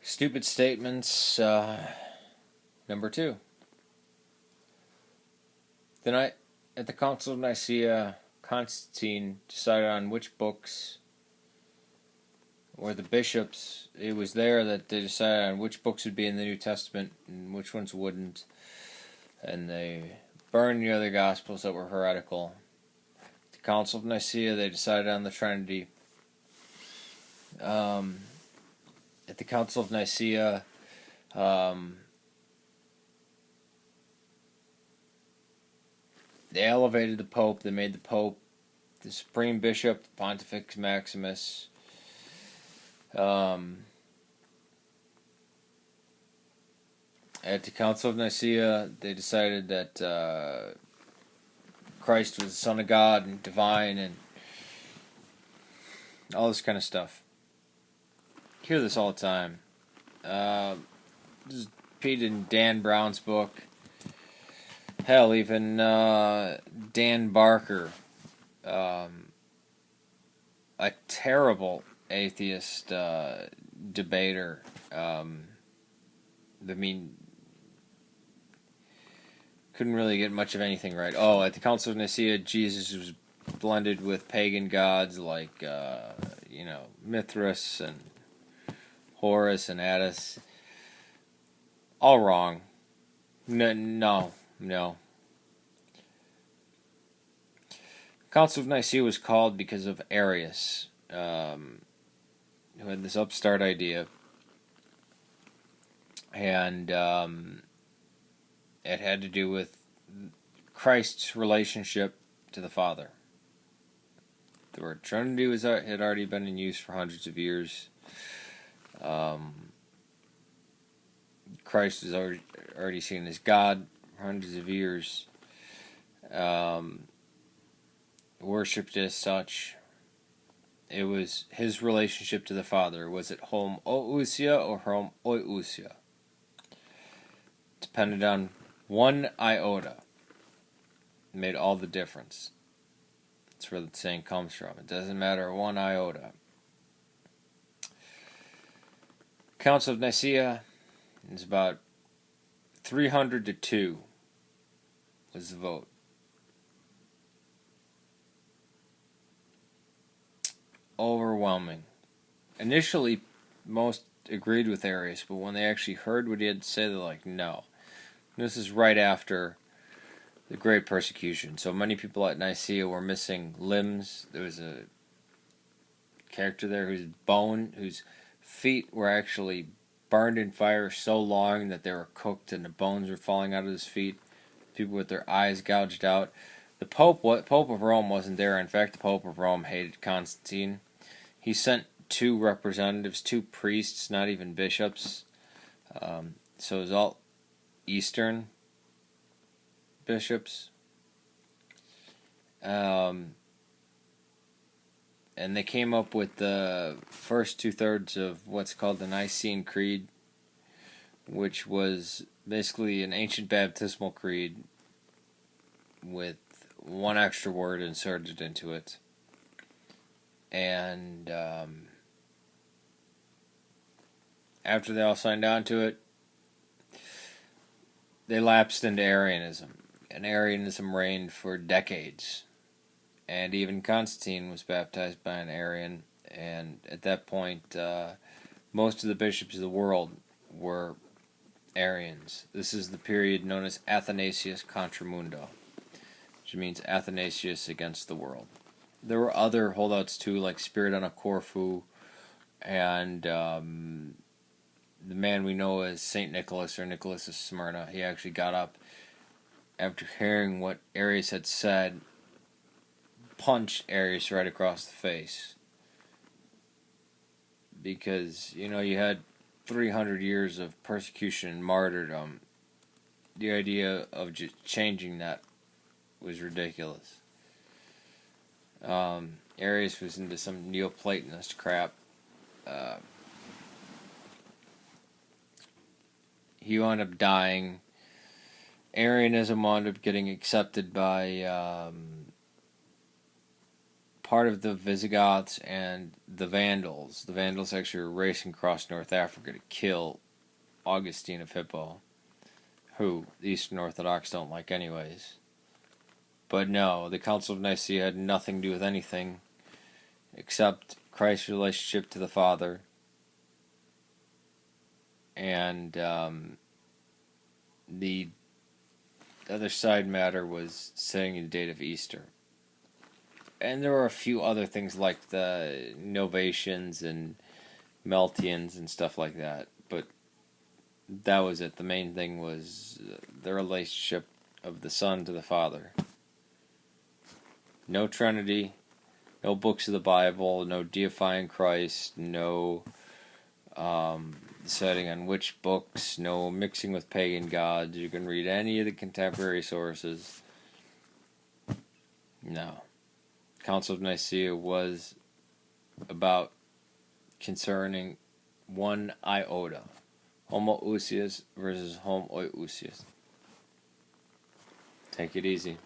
Stupid statements, number 2. The night at the Council of Nicea, Constantine decided on which books, or the bishops, it was there that they decided on which books would be in the New Testament and which ones wouldn't. And they burned the other Gospels that were heretical. At the Council of Nicea, they decided on the Trinity. At the Council of Nicea, they elevated the Pope. They made the Pope the Supreme Bishop, the Pontifex Maximus. At the Council of Nicea, they decided that Christ was the Son of God and divine and all this kind of stuff. I hear this all the time. This is Pete and Dan Brown's book. Hell, even Dan Barker, a terrible atheist debater. Couldn't really get much of anything right. Oh, at the Council of Nicea, Jesus was blended with pagan gods like, Mithras and Horus and Attis. All wrong. No. Council of Nicea was called because of Arius, who had this upstart idea, and it had to do with Christ's relationship to the Father. The word Trinity had already been in use for hundreds of years. Christ was already seen as God for hundreds of years. Worshipped as such. It was his relationship to the Father. Was it homoousia or homoousia? Depended on one iota. It made all the difference. That's where the saying comes from. It doesn't matter one iota. Council of Nicea is about 300 to 2 was the vote. Overwhelming. Initially, most agreed with Arius, but when they actually heard what he had to say, they're like, no. This is right after the Great Persecution. So many people at Nicea were missing limbs. There was a character there whose feet were actually burned in fire so long that they were cooked and the bones were falling out of his feet. People with their eyes gouged out. The Pope of Rome wasn't there. In fact, the Pope of Rome hated Constantine. He sent 2 representatives, 2 priests, not even bishops. So it was all Eastern bishops. And they came up with the first 2/3 of what's called the Nicene Creed, which was basically an ancient baptismal creed with one extra word inserted into it. And after they all signed on to it, they lapsed into Arianism. And Arianism reigned for decades. And even Constantine was baptized by an Arian. And at that point, most of the bishops of the world were Arians. This is the period known as Athanasius Contra Mundo, which means Athanasius against the world. There were other holdouts too, like Spiridon of Corfu, and the man we know as Saint Nicholas or Nicholas of Smyrna. He actually got up after hearing what Arius had said, punched Arius right across the face. Because, you had 300 years of persecution and martyrdom. The idea of just changing that was ridiculous. Arius was into some Neoplatonist crap. He wound up dying. Arianism wound up getting accepted by part of the Visigoths and the Vandals. The Vandals actually were racing across North Africa to kill Augustine of Hippo, who the Eastern Orthodox don't like anyways. But no, the Council of Nicaea had nothing to do with anything except Christ's relationship to the Father and the other side matter was setting the date of Easter. And there were a few other things like the Novatians and Meltians and stuff like that, but that was it. The main thing was the relationship of the Son to the Father. No Trinity, no books of the Bible, no deifying Christ, no deciding on which books, no mixing with pagan gods. You can read any of the contemporary sources. No. Council of Nicaea was about concerning one iota. Homoousios versus homoousios. Take it easy.